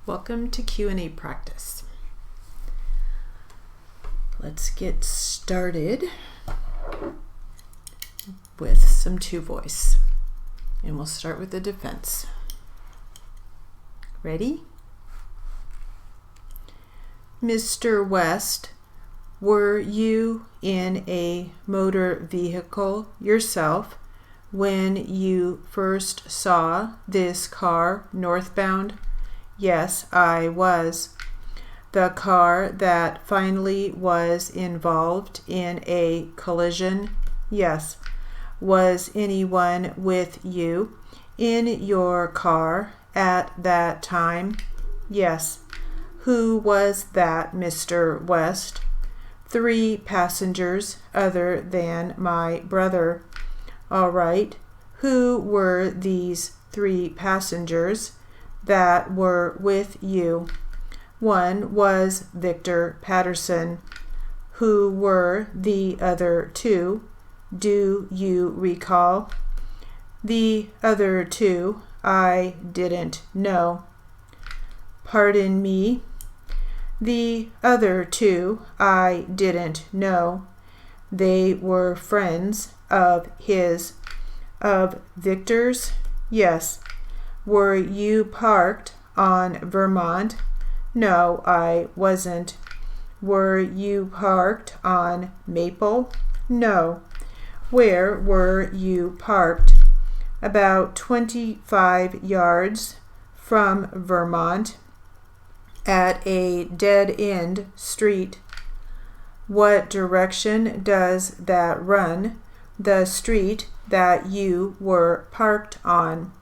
Welcome to Q&A practice. Let's get started with some two voice. And we'll start with the defense. Ready? Mr. West, were you in a motor vehicle yourself when you first saw this car northbound? Yes, I was. The car that finally was involved in a collision? Yes. Was anyone with you in your car at that time? Yes. Who was that, Mr. West? 3 passengers other than my brother. All right. Who were these 3 passengers that were with you? 1 was Victor Patterson. Who were the other 2? Do you recall? The other 2 I didn't know. Pardon me? The other 2 I didn't know. They were friends of his. Of Victor's? Yes. Were you parked on Vermont? No, I wasn't. Were you parked on Maple? No. Where were you parked? About 25 yards from Vermont at a dead-end street. What direction does that run, the street that you were parked on?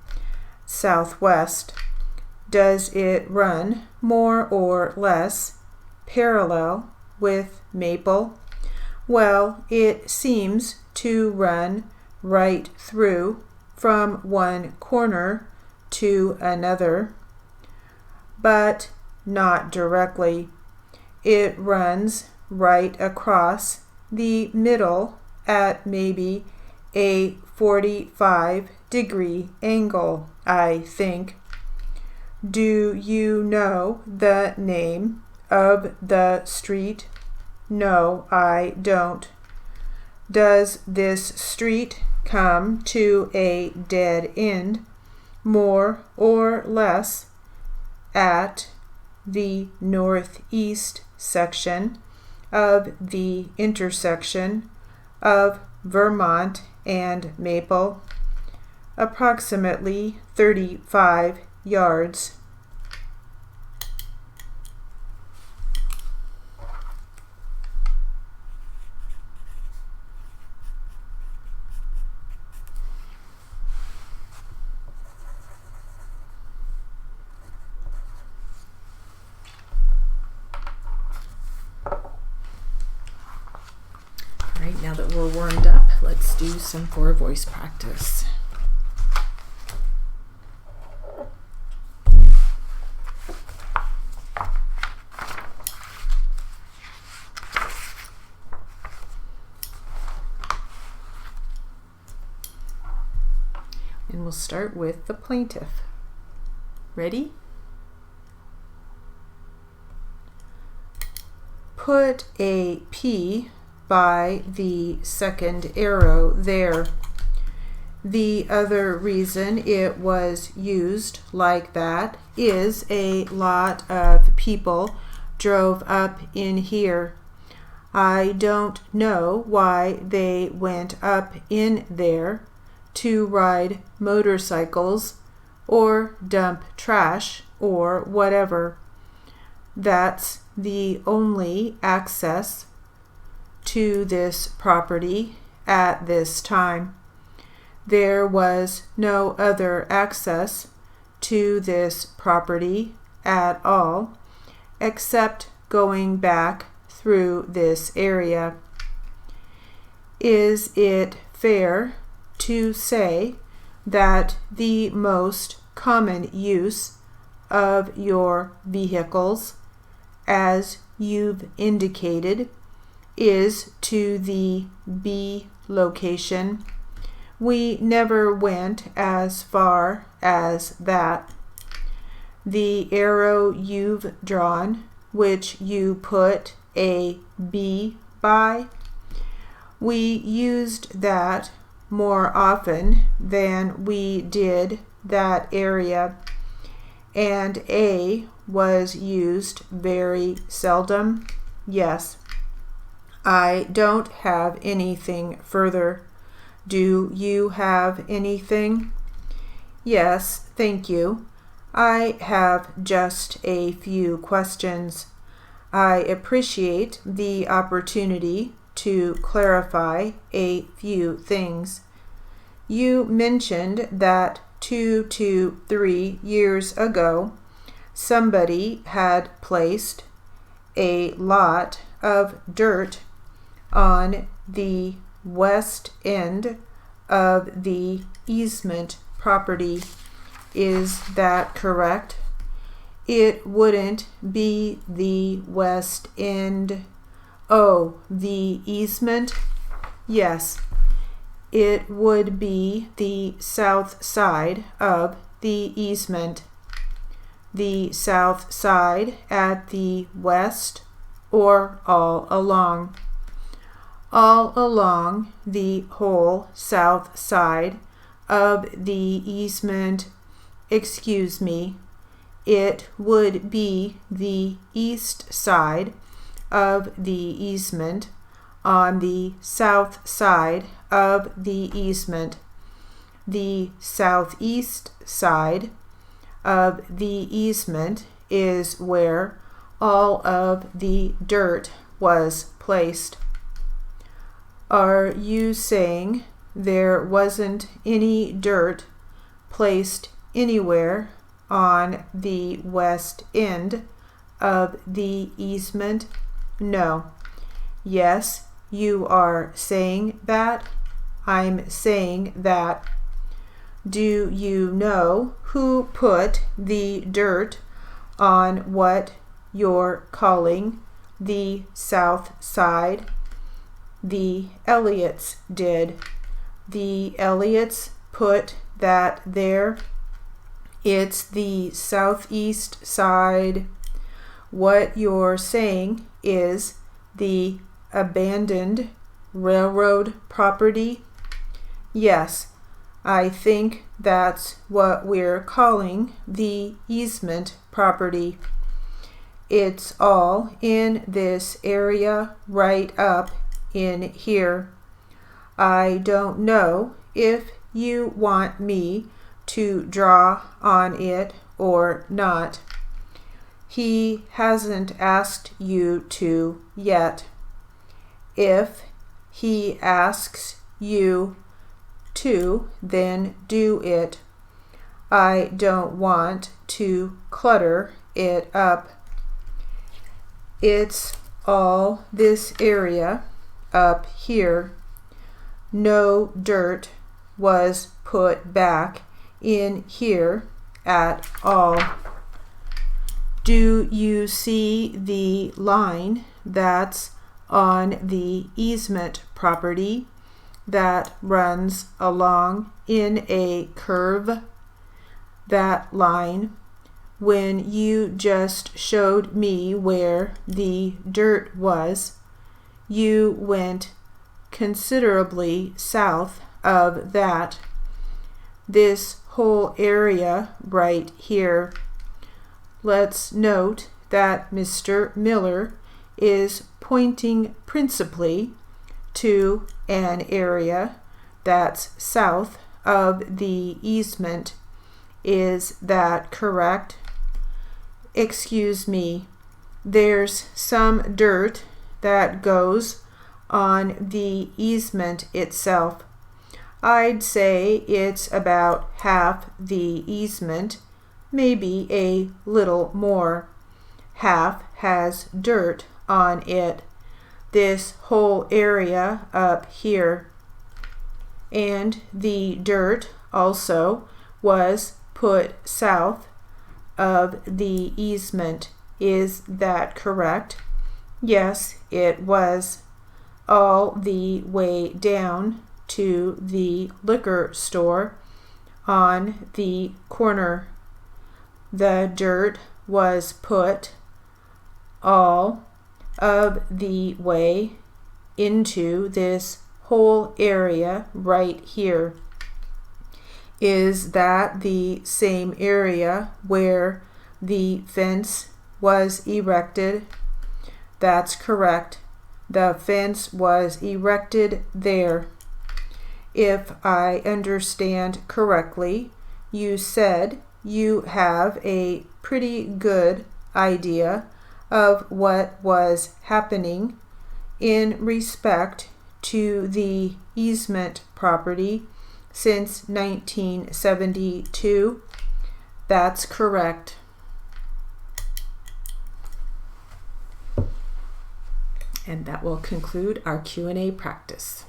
Southwest. Does it run more or less parallel with Maple? Well, it seems to run right through from one corner to another, but not directly. It runs right across the middle at maybe a 45-degree angle, I think. Do you know the name of the street? No, I don't. Does this street come to a dead end, more or less, at the northeast section of the intersection of Vermont and Maple? Approximately 35 yards. All right, now that we're warmed up, let's do some 4 voice practice. And we'll start with the plaintiff. Ready? Put a P by the second arrow there. The other reason it was used like that is a lot of people drove up in here. I don't know why they went up in there to ride motorcycles or dump trash or whatever. That's the only access to this property at this time. There was no other access to this property at all except going back through this area. Is it fair to say that the most common use of your vehicles, as you've indicated, is to the B location? We never went as far as that. the arrow you've drawn, which you put a B by. We used that more often than we did that area, and A was used very seldom. Yes. I don't have anything further. Do you have anything? Yes, thank you. I have just a few questions. I appreciate the opportunity to clarify a few things. You mentioned that 2 to 3 years ago, somebody had placed a lot of dirt on the west end of the easement property. Is that correct? It wouldn't be the west end. Oh, the easement? Yes. It would be the south side of the easement. The south side at the west or all along? All along the whole south side of the easement. Excuse me, it would be the east side of the easement on the south side of the easement. The southeast side of the easement is where all of the dirt was placed. Are you saying there wasn't any dirt placed anywhere on the west end of the easement? No. Yes, you are saying that? I'm saying that. Do you know who put the dirt on what you're calling the south side? The Elliots did. The Elliots put that there. It's the southeast side. What you're saying is the abandoned railroad property? Yes, I think that's what we're calling the easement property. It's all in this area right up in here. I don't know if you want me to draw on it or not. He hasn't asked you to yet. If he asks you to, then do it. I don't want to clutter it up. It's all this area up here. No dirt was put back in here at all. Do you see the line that's on the easement property that runs along in a curve? That line, when you just showed me where the dirt was, you went considerably south of that. This whole area right here. Let's note that Mr. Miller is pointing principally to an area that's south of the easement. Is that correct? Excuse me, there's some dirt that goes on the easement itself. I'd say it's about half the easement, maybe a little more. Half has dirt on it, this whole area up here. And the dirt also was put south of the easement. Is that correct? Yes, it was. All the way down to the liquor store on the corner. the dirt was put all of the way into this whole area right here. Is that the same area where the fence was erected? That's correct. The fence was erected there. If I understand correctly, you said you have a pretty good idea of what was happening in respect to the easement property since 1972. That's correct. And that will conclude our Q&A practice.